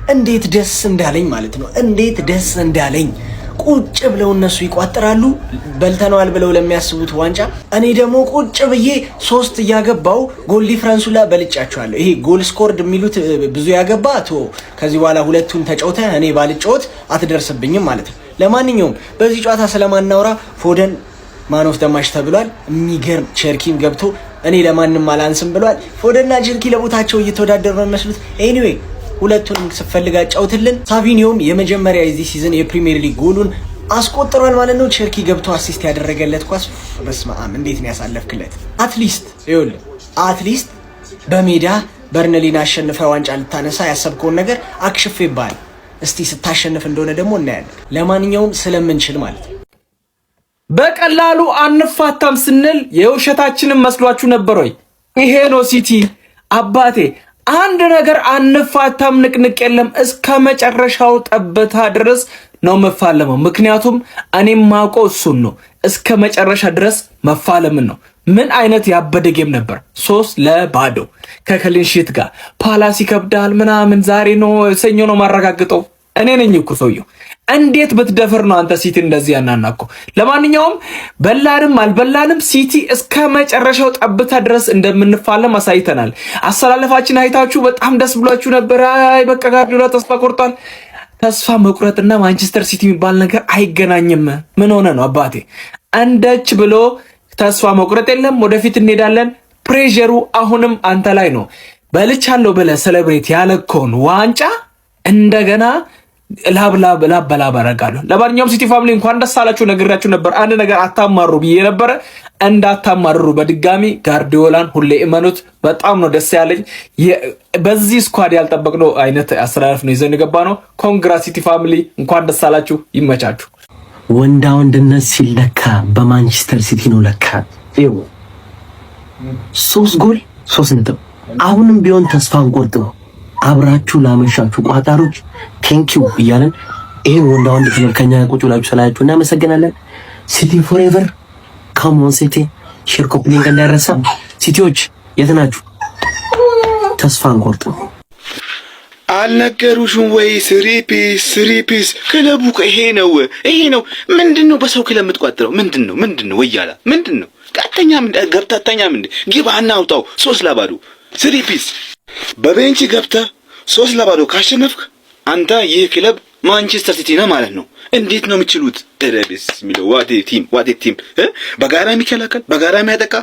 እንዴት ደስ እንዳለኝ ማለት ነው። እንዴት ደስ እንዳለኝ ቁጭ ብለው እነሱ ይቋጥራሉ በልተናል ብለው ለሚያስቡት ዋንጫ፣ እኔ ደግሞ ቁጭ ብዬ 3 እያገባው ጎል ዲፍረንሱ ላይ በልጫቸዋለሁ። ይሄ ጎል ስኮርድ የሚሉት ብዙ ያገባ ቶ ከዚህ በኋላ ሁለቱን ተጫውተ እኔ ባልጫወት አትደርስብኝም ማለት ነው። ለማንኛውም በዚህ ጨዋታ ስለማናወራ ፎደን ማን ኦፍ ዘ ማች ተብሏል። የሚገርም ቸርኪም ገብቶ እኔ ለማንም አላንስም ብሏል። ፎደንና ቸርኪ ለቦታቸው እየተወዳደሩ ነው የሚመስሉት። ኤኒዌይ ሁለቱንም ስፈልጋ ጫውትልን። ሳቪኒዮም የመጀመሪያ የዚህ ሲዝን የፕሪሚየር ሊግ ጎሉን አስቆጥሯል ማለት ነው። ቸርኪ ገብቶ አሲስት ያደረገለት ኳስ በስመ አብ እንዴት ነው ያሳለፍክለት። አትሊስት በሜዳ በርንሊን አሸንፈ ዋንጫ ልታነሳ ያሰብከውን ነገር አክሽፍ ይባል። እስቲ ስታሸንፍ እንደሆነ ደግሞ እናያለን። ለማንኛውም ስለምንችል ማለት ነው። በቀላሉ አንፋታም ስንል የውሸታችንን መስሏችሁ ነበር ወይ? ይሄ ነው ሲቲ አባቴ። አንድ ነገር አንፋታም ንቅንቅ የለም፣ እስከ መጨረሻው ጠብታ ድረስ ነው መፋለመው። ምክንያቱም እኔም ማውቀው እሱን ነው፣ እስከ መጨረሻ ድረስ መፋለምን ነው። ምን አይነት ያበደ ጌም ነበር! 3-0 ከክሊንሺት ጋር ፓላስ ይከብዳል ምናምን። ዛሬ ነው ሰኞ ነው ማረጋግጠው እኔ ነኝ እኮ ሰውየው። እንዴት ብትደፈር ነው አንተ ሲቲ እንደዚህ ያናናኮ? ለማንኛውም በላንም አልበላንም ሲቲ እስከ መጨረሻው ጠብታ ድረስ እንደምንፋለም አሳይተናል። አሰላለፋችን አይታችሁ በጣም ደስ ብሏችሁ ነበር። አይ በቃ ጋርዲዮላ ተስፋ ቆርጧል። ተስፋ መቁረጥና ማንቸስተር ሲቲ የሚባል ነገር አይገናኝም። ምን ሆነ ነው አባቴ? እንደች ብሎ ተስፋ መቁረጥ የለም። ወደፊት እንሄዳለን። ፕሬሸሩ አሁንም አንተ ላይ ነው። በልቻለሁ ብለህ ሴሌብሬት ያለኮን ዋንጫ እንደገና ላብ አደርጋለሁ። ለማንኛውም ሲቲ ፋሚሊ እንኳን ደስ አላችሁ። ነግራችሁ ነበር አንድ ነገር አታማሩ ብዬ ነበረ። እንዳታማርሩ በድጋሚ ጋርዲዮላን ሁሌ እመኑት። በጣም ነው ደስ ያለኝ። በዚህ ስኳድ ያልጠበቅነው አይነት አሰላለፍ ነው ይዘን የገባ ነው። ኮንግራ ሲቲ ፋሚሊ እንኳን ደስ አላችሁ። ይመቻችሁ። ወንዳ ወንድነት ሲለካ በማንቸስተር ሲቲ ነው ለካ። 3 ጎል 3 ነጥብ። አሁንም ቢሆን ተስፋ አንቆርጥም። አብራችሁ ላመሻችሁ ቋጣሮች ቴንኪው እያለን ይሄን ወንዳ ወንድ ክለብ ከኛ ቁጭ ብላችሁ ስላያችሁ እናመሰግናለን። ሲቲ ፎሬቨር ካም ኦን ሲቲ ሼር ኮፕሊንግ እንዳይረሳ። ሲቲዎች የት ናችሁ? ተስፋ አንቆርጥም። አልነገሩሽም ወይ? ስሪፒስ ክለቡ ይሄ ነው። ምንድነው በሰው ክለብ የምትቋጥረው? ምንድነው ወያላ ምንድነው? ቀጥተኛም ገብታተኛም ግባና አውጣው 3-0 ስሪፒስ በቤንች ገብተህ 3-0 ካሸነፍክ አንተ ይህ ክለብ ማንቸስተር ሲቲ ነው ማለት ነው። እንዴት ነው የሚችሉት? ተረብስ ሚለው ዋት ቲም በጋራ የሚከላከል በጋራ የሚያጠቃ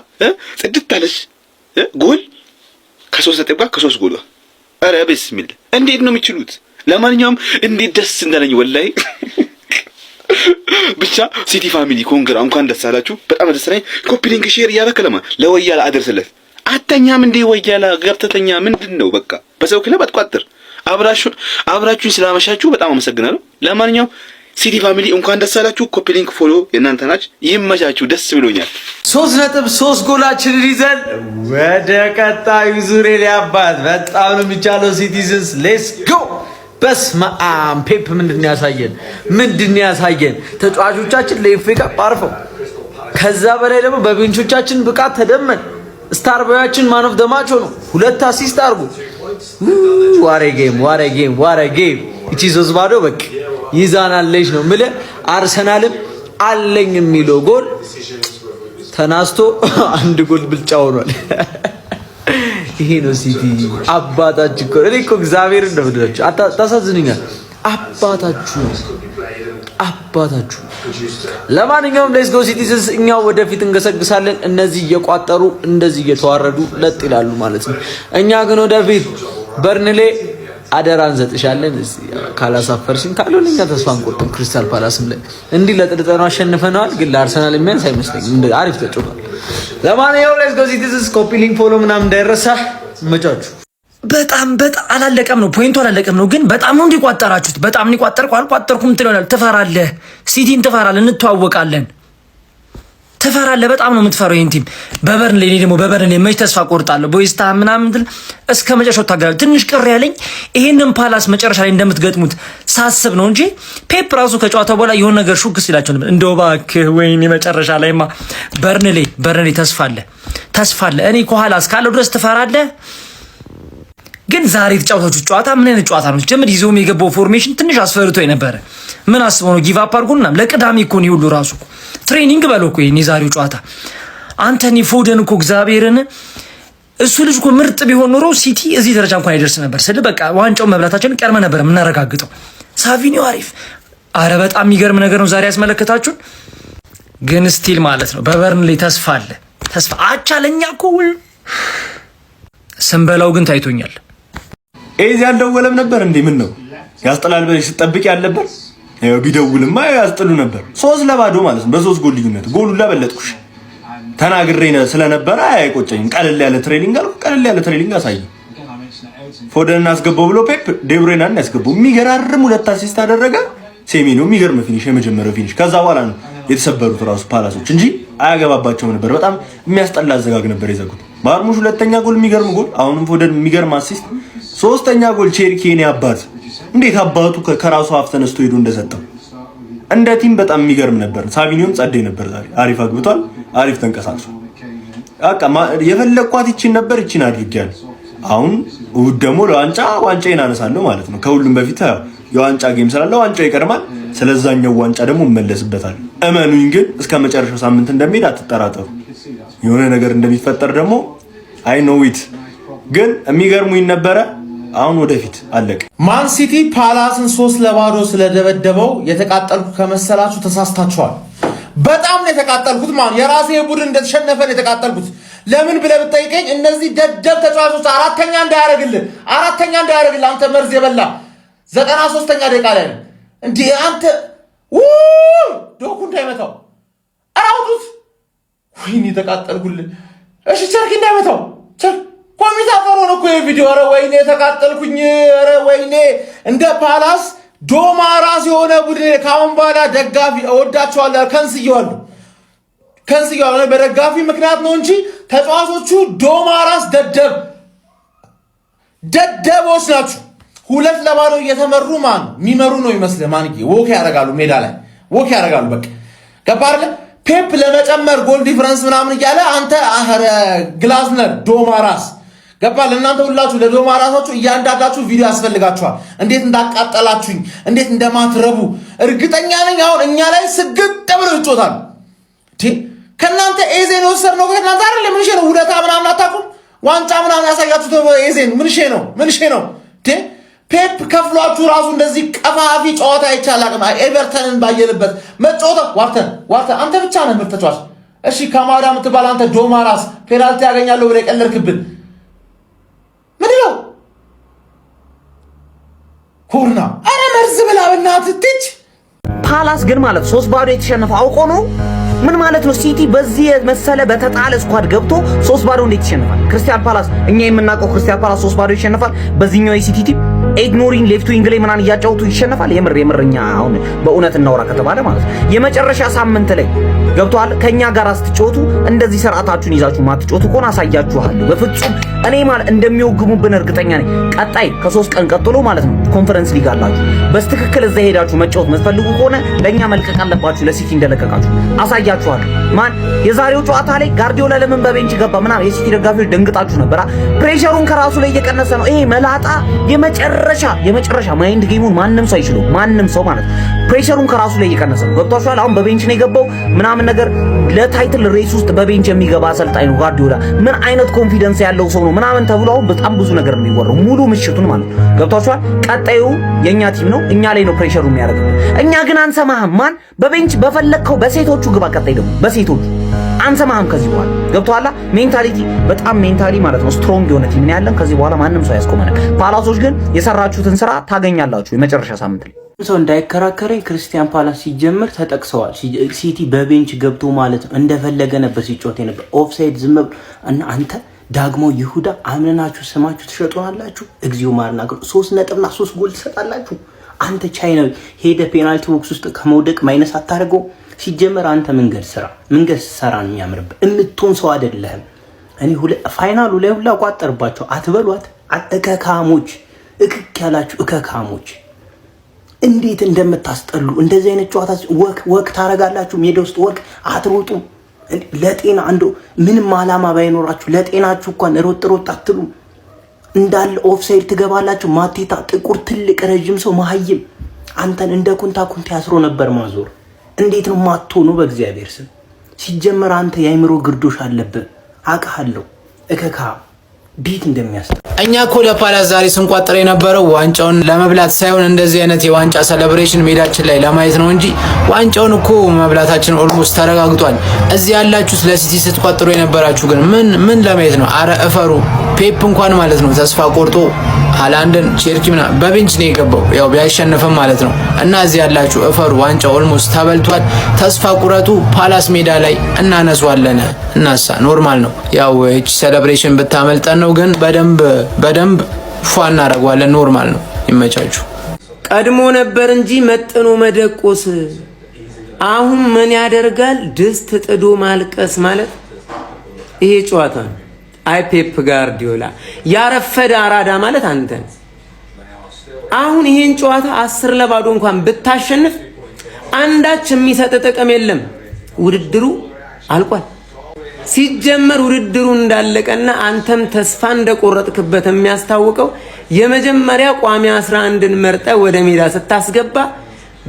ጽድት አለች ጎል ከ3 ነጥብ ጋር ከ3 ጎል ተረብስ ሚል እንዴት ነው የሚችሉት? ለማንኛውም እንዴት ደስ እንዳለኝ ወላይ ብቻ ሲቲ ፋሚሊ ኮንግራ እንኳን ደስ አላችሁ። በጣም ደስ ነኝ። ኮፒ ሊንክ ሼር ያረከለማ ለወያላ አድርስለት። አተኛም እንዴ ወያላ ገብተተኛ ምንድነው? በቃ በሰው ክለብ አትቋጥር። አብራችሁ ስላመሻችሁ በጣም አመሰግናለሁ። ለማንኛውም ሲቲ ፋሚሊ እንኳን ደስ አላችሁ። ኮፒ ሊንክ ፎሎ የእናንተ ናችሁ። ይመቻችሁ። ደስ ብሎኛል። 3.3 ጎላችንን ይዘን ወደ ቀጣዩ ዙር ሊያባት በጣም ነው የሚቻለው። ሲቲዝንስ ሌትስ ጎ። በስመ አብ ፔፕ ምንድነው ያሳየን? ተጫዋቾቻችን ለኤፍኤ ካፕ አርፈው ከዛ በላይ ደግሞ በቤንቾቻችን ብቃት ተደመን ስታር ቦያችን ማን ኦፍ ዘ ማች ሆኖ 2 አሲስት አርጉ። ዋሬ ጌም እቺ 3-0 በቃ ይዛናለች ነው ምለ። አርሰናልም አለኝ የሚለው ጎል ተናስቶ 1 ጎል ብልጫ ሆኗል። ይሄ ነው ሲቲ አባታችሁ እኮ እኔ እኮ እግዚአብሔር እንደምደላችሁ ታሳዝኑኛል። አባታችሁ ለማንኛውም ሌትስ ጎ ሲቲዝንስ። እኛው ወደፊት እንገሰግሳለን። እነዚህ እየቋጠሩ እንደዚህ እየተዋረዱ ለጥ ይላሉ ማለት ነው። እኛ ግን ወደፊት በርንሌ አደራ እንሰጥሻለን። ካላሳፈርሽን ካልሆነ እኛ ተስፋ አንቆርጥም። ክሪስታል ፓላስም ላይ እንዲህ ለጥልጠኑ አሸንፈናል፣ ግን ለአርሰናል የሚያንስ አይመስለኝም። አሪፍ ተጫውቷል። ለማንኛውም ሌትስ ጎ ሲቲዝንስ። ኮፒ ሊንክ ፎሎ ምናምን እንዳይረሳ። መጫችሁ በጣም አላለቀም ነው ፖይንቱ አላለቀም ነው። ግን በጣም ነው እንዲቋጠራችሁት። በጣም እንዲቋጠርኩ አልቋጠርኩም ትለናል። ትፈራለህ፣ ሲቲን ትፈራለህ። እንተዋወቃለን። ትፈራለህ። በጣም ነው የምትፈራው ይሄን ቲም። በበርንሌ ደግሞ በበርንሌ መች ተስፋ ቆርጣለሁ። ቦይስታ ምናምን እስከ መጨረሻው ታገላል። ትንሽ ቅር ያለኝ ይሄንን ፓላስ መጨረሻ ላይ እንደምትገጥሙት ሳስብ ነው እንጂ ፔፕ ራሱ ከጨዋታው በኋላ የሆነ ነገር ሹክ ሲላቸው ነበር። እንደው እባክህ ወይኔ መጨረሻ ላይማ በርንሌ ተስፋ አለ። እኔ ከኋላ እስካለው ድረስ ትፈራለህ። ግን ዛሬ የተጫወታችሁ ጨዋታ ምን አይነት ጨዋታ ነው? ጀምር ይዞም የገባው ፎርሜሽን ትንሽ አስፈርቶ የነበረ ምን አስበው ነው ጊቭ አፕ አድርጎና ለቅዳሜ እኮ ነው ሁሉ ራሱ ትሬኒንግ በለው እኮ የዛሬው ጨዋታ አንቶኒ ፎደን እኮ እግዚአብሔርን እሱ ልጅ እኮ ምርጥ ቢሆን ኖሮ ሲቲ እዚህ ደረጃ እንኳን አይደርስ ነበር። በቃ ዋንጫው መብላታችንን ቀርመ ነበር የምናረጋግጠው። ሳቪኒዮ አሪፍ፣ አረ በጣም የሚገርም ነገር ነው ዛሬ ያስመለከታችሁን። ግን ስቲል ማለት ነው በበርንሌ ተስፋ አለ። ተስፋ አቻለኛ እኮ ስንበላው ግን ታይቶኛል። ኤዚ አልደወለም ነበር እንዴ? ምን ነው ያስጠላል ብለሽ ስትጠብቂ ያለበት? ያው ቢደውልማ ያስጥሉ ነበር። 3-2 ማለት ነው በ3 ጎል ልዩነት። ጎሉላ በለጥኩሽ ተናግሬ ስለነበረ አይቆጨኝም። ቀለል ያለ ትሬኒንግ አልኩ፣ ቀለል ያለ ትሬኒንግ አሳይ። ፎደን አስገባው ብሎ ፔፕ ዴብሬናን ያስገባው የሚገራርም 2 አሲስት አደረገ። ሴሜኖ የሚገርም ፊኒሽ፣ የመጀመሪያው ፊኒሽ። ከዛ በኋላ ነው የተሰበሩት ራሱ ፓላሶች እንጂ አያገባባቸውም ነበር። በጣም የሚያስጠላ አዘጋግ ነበር የዘጉት። ማርሙሽ 2ኛ ጎል የሚገርም ጎል፣ አሁንም ፎደን የሚገርም አሲስት። 3ኛ ጎል ቼርኪ አባት እንዴት አባቱ ከራሱ አፍ ተነስቶ ሄዶ እንደሰጠው እንደ ቲም በጣም የሚገርም ነበር። ሳቪኒዮም ጸደይ ነበር ዛሬ፣ አሪፍ አግብቷል፣ አሪፍ ተንቀሳቅሶ በቃ የፈለኳት ይቺን ነበር፣ ይቺን አድርጌያለሁ። አሁን እሑድ ደግሞ ዋንጫዬን አነሳለሁ ማለት ነው። ከሁሉም በፊት የዋንጫ ጌም ስላለ ዋንጫው ይቀድማል። ስለዛኛው ዋንጫ ደግሞ እመለስበታል። እመኑኝ ግን እስከ መጨረሻው ሳምንት እንደሚሄድ አትጠራጠሩ። የሆነ ነገር እንደሚፈጠር ደግሞ አይ ኖ ዊት ግን የሚገርሙኝ ነበረ። አሁን ወደፊት አለቀ። ማን ሲቲ ፓላስን 3-2 ስለደበደበው የተቃጠልኩ ከመሰላችሁ ተሳስታችኋል። በጣም ነው የተቃጠልኩት። የራሴ ቡድን እንደተሸነፈ ነው የተቃጠልኩት። ለምን ብለህ ብትጠይቀኝ እነዚህ ደደብ ተጫዋቾች አራተኛ እንዳያረግልህ አንተ መርዝ የበላ 93ኛ ደቂቃ ላይ ነው እንዴ አንተ ዶኩ እንዳይመታው አራውዱት። ወይኔ ተቃጠልኩልህ። እሺ ቸርኪ እንዳይመታው ኮሚታፈር ሆነ እኮ የቪዲዮ። ኧረ ወይኔ ተቃጠልኩኝ። ኧረ ወይኔ እንደ ፓላስ ዶማራስ የሆነ ቡድን ካሁን በኋላ ደጋፊ እወዳቸዋለሁ። ከንስያው በደጋፊ ምክንያት ነው እንጂ ተጫዋቾቹ ዶማራስ ደደቦች ናቸው። 2-2 እየተመሩ የሚመሩ ነው ይመስልህ? ወክ ያደርጋሉ፣ ሜዳ ላይ ወክ ያደርጋሉ። በቃ ገባህ አይደል? ፔፕ ለመጨመር ጎል ዲፈረንስ ምናምን እያለ አንተ ግላስነር ዶማራስ ገባህ? ለእናንተ ሁላችሁ ለዶማራሶቹ እያንዳንዳችሁ ቪዲዮ ያስፈልጋችኋል። እንዴት እንዳቃጠላችሁኝ፣ እንዴት እንደማትረቡ እርግጠኛ ነኝ። አሁን እኛ ላይ ስግጥ ብለው ይጮታሉ። ከእናንተ ኤዜን የወሰድነው ከእናንተ አይደል? ምንሼ ነው ውለታ ምናምን አታውቁም? ዋንጫ ምናምን ያሳያችሁት ኤዜን ምንሼ ነው ፔፕ ከፍሏችሁ ራሱ እንደዚህ ቀፋፊ ጨዋታ አይቻላቅም። ኤቨርተንን ባየልበት መጫወታ ዋርተን አንተ ብቻ ነህ ምርጥ ተጫዋች። እሺ ከማዳ የምትባል አንተ ዶማራስ ፔናልቲ ያገኛለሁ ብለህ የቀለድክብን ምንድን ነው? ኮርና አረ መርዝ ብላ በእናትህ ትች ፓላስ ግን ማለት 3-2 የተሸነፈው አውቆ ነው። ምን ማለት ነው? ሲቲ በዚህ መሰለ በተጣለ ስኳድ ገብቶ 3-2 እንዴት ይሸነፋል? ክርስቲያን ፓላስ እኛ የምናውቀው ክርስቲያን ፓላስ 3-2 ይሸነፋል። በዚህኛው የሲቲ ቲም ኢግኖሪንግ ሌፍት ዊንግ ላይ ምናን እያጫወቱ ይሸነፋል። የምርኛ አሁን በእውነት እናውራ ከተባለ ማለት ነው የመጨረሻ ሳምንት ላይ ገብቷል። ከኛ ጋር ስትጫወቱ እንደዚህ ስርዓታችሁን ይዛችሁ ማትጫወቱ ከሆነ አሳያችኋለሁ። በፍጹም እኔ ማለት እንደሚወግሙብን እርግጠኛ ነኝ። ቀጣይ ከ3 ቀን ቀጥሎ ማለት ነው ኮንፈረንስ ሊግ አላችሁ። በስትክክል እዛ ሄዳችሁ መጫወት የምትፈልጉ ከሆነ ለኛ መልቀቅ አለባችሁ። ለሲቲ እንደለቀቃችሁ አሳያችኋለሁ። የዛሬው ጨዋታ ላይ ጋርዲዮላ ለምን በቤንች ገባ ምናምን የሲቲ ደጋፊዎች ደንግጣችሁ ነበር። ፕሬሸሩን ከራሱ ላይ እየቀነሰ ነው። ይሄ መላጣ የመጨረሻ ማይንድ ጌሙን ማንም ሰው አይችለው። ማንም ሰው ማለት ፕሬሸሩን ከራሱ ላይ እየቀነሰ ነው። ገብቷችኋል? አሁን በቤንች ነው የገባው ምናምን ነገር ለታይትል ሬስ ውስጥ በቤንች የሚገባ አሰልጣኝ ነው ጋርዲዮላ። ምን አይነት ኮንፊደንስ ያለው ሰው ነው ምናምን ተብሎ አሁን በጣም ብዙ ነገር ነው የሚወራው ሙሉ ምሽቱን ማለት ነው። ገብቷችኋል? ቀጣዩ የኛ ቲም ነው፣ እኛ ላይ ነው ፕሬሸሩ የሚያደርገው። እኛ ግን አንሰማህም። በቤንች በፈለግከው በሴቶቹ ግባ። ቀጣይ ደግሞ በሴቶቹ አንሰማህም ከዚህ በኋላ ገብቷላ። ሜንታሊቲ በጣም ሜንታሊ ማለት ነው ስትሮንግ የሆነ ቲም ነው ያለን። ከዚህ በኋላ ማንም ሰው ያስቆመናል። ፓላሶች ግን የሰራችሁትን ስራ ታገኛላችሁ የመጨረሻ ሳምንት ላይ። ሰው እንዳይከራከረኝ ክርስቲያን ፓላስ ሲጀምር ተጠቅሰዋል። ሲቲ በቤንች ገብቶ ማለት ነው እንደፈለገ ነበር ሲጮት ነበር። ኦፍሳይድ ዝም እና አንተ ዳግሞ ይሁዳ አምነናችሁ ስማችሁ ትሸጡናላችሁ። እግዚኦ ማርና 3 ጎል ትሰጣላችሁ። አንተ ቻይናዊ ሄደ ፔናልቲ ቦክስ ውስጥ ከመውደቅ ማይነስ አታርገው። ሲጀመር አንተ መንገድ ሰራ ነው የሚያምርብህ። እምትሆን ሰው አይደለህም። እኔ ፋይናሉ ላይ ሁላ ቋጠርባቸው አትበሏት። እከካሞች እክክ ያላችሁ እከካሞች እንዴት እንደምታስጠሉ። እንደዚህ አይነት ጨዋታ ወክ ታረጋላችሁ። ሜዳ ውስጥ ወክ አትሮጡም። ለጤና ምንም አላማ ባይኖራችሁ ለጤናችሁ እንኳን ሮጥ አትሉ። እንዳለ ኦፍሳይድ ትገባላችሁ። ማቴታ ጥቁር ትልቅ ረጅም ሰው መሀይም አንተን እንደ ኩንታ ያስሮ ነበር ማዞር። እንዴት ነው ማትሆኑ? በእግዚአብሔር ስም ሲጀመር አንተ የአይምሮ ግርዶሽ አለብህ አውቃለሁ። እከካ ቢት እንደሚያስተ እኛ እኮ ለፓላስ ዛሬ ስንቋጥር የነበረው ዋንጫውን ለመብላት ሳይሆን እንደዚህ አይነት የዋንጫ ሴሌብሬሽን ሜዳችን ላይ ለማየት ነው እንጂ ዋንጫውን እኮ መብላታችን ኦልሞስት ተረጋግጧል። እዚህ ያላችሁት ለሲቲ ስትቋጥሩ የነበራችሁ ግን ምን ለማየት ነው? አረ እፈሩ። ፔፕ እንኳን ማለት ነው ተስፋ ቆርጦ ሃላንድን ቼርኪ ምናምን በቤንች ነው የገባው፣ ያው ቢያሸንፍም ማለት ነው። እና እዚህ ያላችሁ እፈሩ። ዋንጫው ኦልሞስት ተበልቷል። ተስፋ ቁረጡ። ፓላስ ሜዳ ላይ እናነሷለን። እናሳ ኖርማል ነው። ያው እቺ ሴሌብሬሽን ብታመልጠን ነው፣ ግን በደንብ ፏ እናደርገዋለን። ኖርማል ነው። ይመቻችሁ። ቀድሞ ነበር እንጂ መጥኖ መደቆስ። አሁን ምን ያደርጋል? ድስት ጥዶ ማልቀስ ማለት ይሄ ጨዋታ ነው። አይ ፔፕ ጋርዲዮላ ያረፈደ አራዳ ማለት አንተ። አሁን ይሄን ጨዋታ 10-0 እንኳን ብታሸንፍ አንዳች የሚሰጥ ጥቅም የለም። ውድድሩ አልቋል። ሲጀመር ውድድሩ እንዳለቀና አንተም ተስፋ እንደቆረጥክበት የሚያስታውቀው የመጀመሪያ ቋሚ 11ን መርጠ ወደ ሜዳ ስታስገባ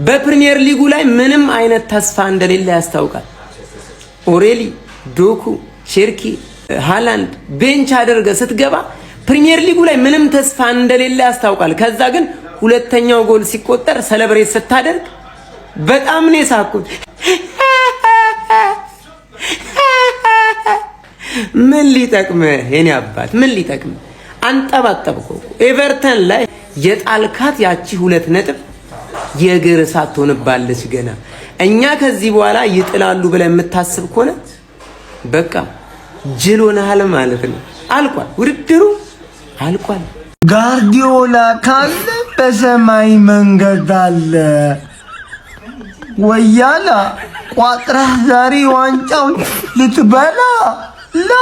በፕሪሚየር ሊጉ ላይ ምንም አይነት ተስፋ እንደሌለ ያስታውቃል። ኦሬሊ፣ ዶኩ፣ ቼርኪ፣ ሃላንድ ቤንች አድርገ ስትገባ ፕሪሚየር ሊጉ ላይ ምንም ተስፋ እንደሌለ ያስታውቃል። ከዛ ግን ሁለተኛው ጎል ሲቆጠር ሴሌብሬት ስታደርግ በጣም ነው የሳኩት። ምን ሊጠቅምህ የኔ አባት ምን ሊጠቅምህ? አንጠባጠብከው። ኤቨርተን ላይ የጣልካት ያቺ 2 ነጥብ የእግር እሳት ትሆንባለች ገና። እኛ ከዚህ በኋላ ይጥላሉ ብለህ የምታስብ ከሆነ በቃ ጅል ሆነሃል ማለት ነው። አልቋል፣ ውድድሩ አልቋል። ጋርዲዮላ ካለ በሰማይ መንገድ አለ። ወያላ ቋጥረህ ዛሬ ዋንጫው ልትበላ ላ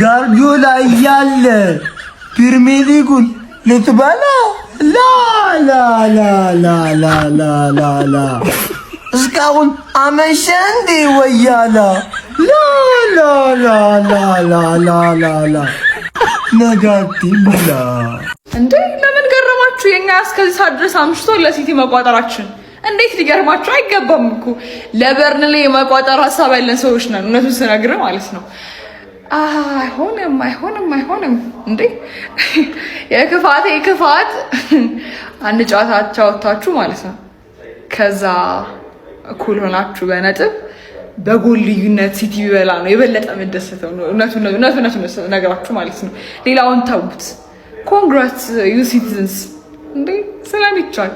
ጋርዲዮላ እያለ ፕሪሚየር ሊጉን ልትበላ ላ እስካሁን አመሸ እንዴ ወያላ ላ ነጋቲቭ እንዴ ለምን ገረማችሁ? የኛ እስከዚህ ሰዓት ድረስ አምሽቶ ለሲቲ መቋጠራችን እንዴት ሊገርማችሁ አይገባም እኮ። ለበርንሌ መቋጠር ሀሳብ ያለን ሰዎች ነን፣ እውነቱን ስነግርህ ማለት ነው። አይሆንም እንዴ የክፋቴ ክፋት አንድ ጨዋታ አቻወታችሁ ማለት ነው። ከዛ እኩል ሆናችሁ በነጥብ በጎል ልዩነት ሲቲ ቢበላ ነው የበለጠ መደሰተው ነው። እውነቱን ነገራችሁ ማለት ነው። ሌላውን ተውት። ኮንግራትስ ዩ ሲቲዝንስ እንዴ ስለሚቻል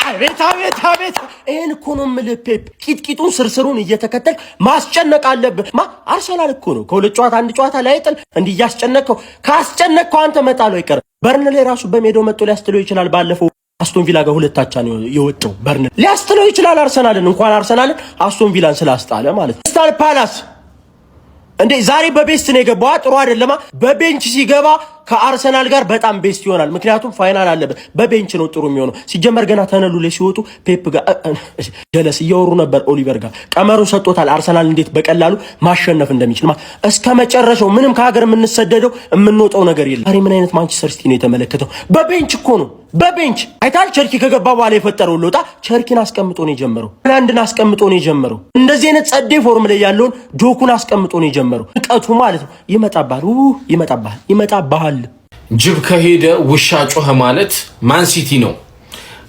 አቤት ይሄን እኮ ነው የምልህ ፔፕ። ቂጥቂጡን ስርስሩን እየተከተል ማስጨነቅ አለብህ። አርሰናል እኮ ነው ከሁለት ጨዋታ አንድ ጨዋታ ላይ ጥል እንዲህ እያስጨነቅከው ካስጨነቅከው አንተ መጣለው አይቀርም። በርንሌ ራሱ በሜዳው መጥቶ ሊያስትለው ይችላል። ባለፈው አስቶን ቪላ ጋር 2-0 ነው የወጣው። በርንሌ ሊያስትለው ይችላል አርሰናልን፣ እንኳን አርሰናልን አስቶን ቪላን ስላስጣለ ማለት ነው። ክሪስታል ፓላስ እንዴ ዛሬ በቤስት ነው የገባው። ጥሩ አይደለማ። በቤንች ሲገባ ከአርሰናል ጋር በጣም ቤስት ይሆናል። ምክንያቱም ፋይናል አለበት። በቤንች ነው ጥሩ የሚሆነው። ሲጀመር ገና ተነሉ ላይ ሲወጡ ፔፕ ጋር ጀለስ እያወሩ ነበር። ኦሊቨር ጋር ቀመሩን ሰጥቶታል። አርሰናል እንዴት በቀላሉ ማሸነፍ እንደሚችል እስከ መጨረሻው። ምንም ከሀገር የምንሰደደው የምንወጣው ነገር የለም። ዛሬ ምን አይነት ማንቸስተር ሲቲ ነው የተመለከተው? በቤንች እኮ ነው በቤንች አይታል። ቸርኪ ከገባ በኋላ የፈጠረው ለውጣ ቸርኪን አስቀምጦ ነው የጀመረው። ሃላንድን አስቀምጦ ነው የጀመረው። እንደዚህ አይነት ጸዴ ፎርም ላይ ያለውን ዶኩን አስቀምጦ ነው የጀመረው። ንቀቱ ማለት ነው። ይመጣባል። ጅብ ከሄደ ውሻ ጮኸ ማለት ማንሲቲ ነው።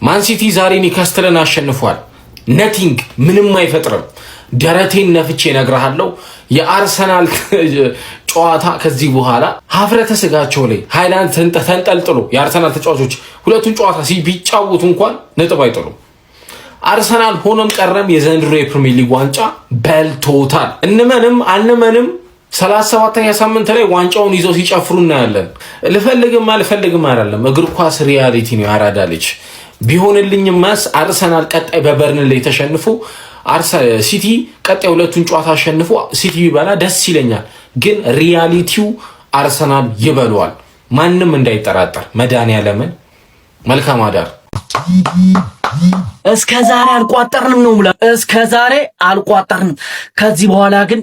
ማንሲቲ ዛሬ ኒውካስትልን አሸንፏል። ነቲንግ ምንም አይፈጥርም። ደረቴን ነፍቼ እነግርሃለሁ። የአርሰናል ጨዋታ ከዚህ በኋላ ሀፍረተ ስጋቸው ላይ ሃይላንድ ተንጠልጥሎ የአርሰናል ተጫዋቾች ሁለቱን ጨዋታ ቢጫወቱ እንኳን ነጥብ አይጥሉም። አርሰናል ሆኖም ቀረም የዘንድሮ የፕሪሚየር ሊግ ዋንጫ በልቶታል። እንመንም አንመንም 37ኛ ሳምንት ላይ ዋንጫውን ይዘው ሲጨፍሩ እናያለን። ልፈልግም አይደለም። እግር ኳስ ሪያሊቲ ነው። ያራዳ ልጅ ቢሆንልኝም አርሰናል ቀጣይ በበርንሌ ተሸንፎ ሲቲ ቀጣይ ሁለቱን ጨዋታ አሸንፎ ሲቲ ቢበላ ደስ ይለኛል። ግን ሪያሊቲው አርሰናል ይበለዋል። ማንም እንዳይጠራጠር። መድኃኒዓለምን መልካም አዳር። እስከ ዛሬ አልቋጠርንም ነው ብላ እስከ ዛሬ አልቋጠርንም። ከዚህ በኋላ ግን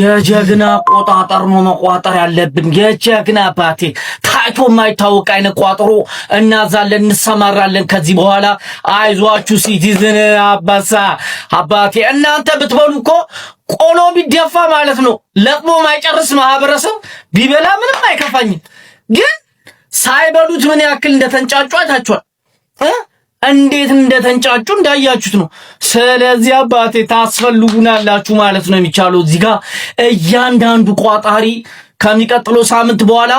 የጀግና ቆጣጠር ነው መቋጠር ያለብን። የጀግና አባቴ ታይቶ የማይታወቅ አይነት ቋጠሮ እናዛለን፣ እንሰማራለን። ከዚህ በኋላ አይዟችሁ ሲቲዝን አባቴ እናንተ ብትበሉ እኮ ቆሎ ቢደፋ ማለት ነው ለቅሞ ማይጨርስ ማህበረሰብ ቢበላ ምንም አይከፋኝም። ግን ሳይበሉት ምን ያክል እንደተንጫጩ አይታችኋል። እንዴት እንደተንጫጩ እንዳያችሁት ነው። ስለዚህ አባቴ ታስፈልጉናላችሁ ማለት ነው የሚቻለው። እዚህ ጋር እያንዳንዱ ቋጣሪ ከሚቀጥለው ሳምንት በኋላ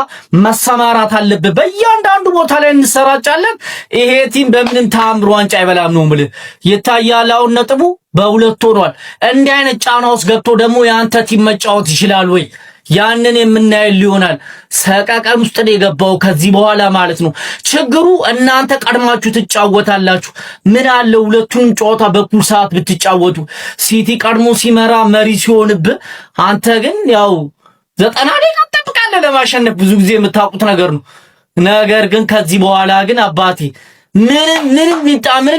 መሰማራት አለበት። በእያንዳንዱ ቦታ ላይ እንሰራጫለን። ይሄ ቲም በምንም ተአምር ዋንጫ አይበላም ነው የምልህ። ይታያል አሁን ነጥቡ በሁለት ሆኗል። እንዲህ አይነት ጫና ውስጥ ገብቶ ደግሞ የአንተ ቲም መጫወት ይችላል ወይ? ያንን የምናየው ሊሆናል። ሰቀቀን ውስጥ ነው የገባው ከዚህ በኋላ ማለት ነው። ችግሩ እናንተ ቀድማችሁ ትጫወታላችሁ። ምን አለ ሁለቱን ጨዋታ በኩል ሰዓት ብትጫወቱ። ሲቲ ቀድሞ ሲመራ መሪ ሲሆንብህ፣ አንተ ግን ያው 90 ደቂቃ ትጠብቃለህ ለማሸነፍ። ብዙ ጊዜ የምታውቁት ነገር ነው። ነገር ግን ከዚህ በኋላ ግን አባቴ ምንም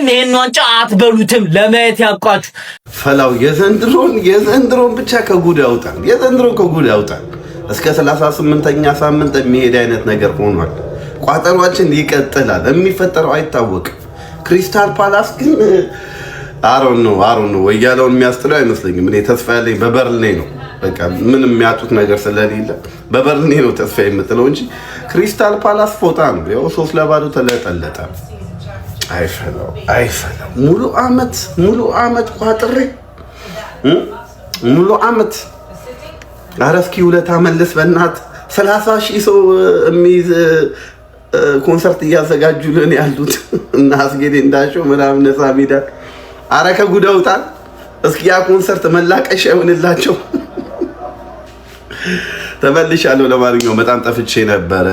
ይሄን ዋንጫ አትበሉትም። ለማየት ያብቃችሁ። ፈላው የዘንድሮን ብቻ ከጉድ ያውጣል። የዘንድሮን ከጉድ ያውጣል። እስከ 38ኛ ሳምንት የሚሄድ አይነት ነገር ሆኗል። ቋጠሯችን ይቀጥላል። የሚፈጠረው አይታወቅም። ክሪስታል ፓላስ ግን አሮን ነው ወያለውን የሚያስጥለው አይመስለኝም። እኔ ተስፋ ያለኝ በበርንሌ ነው። በቃ ምንም የሚያጡት ነገር ስለሌለ በበርንሌ ነው ተስፋ የምጥለው እንጂ ክሪስታል ፓላስ ፎታ ነው። ያው 3-0 ተለጠለጠ። አይፈላው ሙሉ አመት ቋጥሬ ሙሉ አመት አረስኪ ውለታ መልስ በእናት 30,000 ሰው የሚይዝ ኮንሰርት እያዘጋጁልን ያሉት እና አስጌዴ እንዳሾ ምናምን ነፃ ሜዳ አረ ከጉዳውታል። እስኪ ያ ኮንሰርት መላቀሻ ይሆንላቸው። ተመልሻለሁ። ለማንኛውም በጣም ጠፍቼ ነበረ።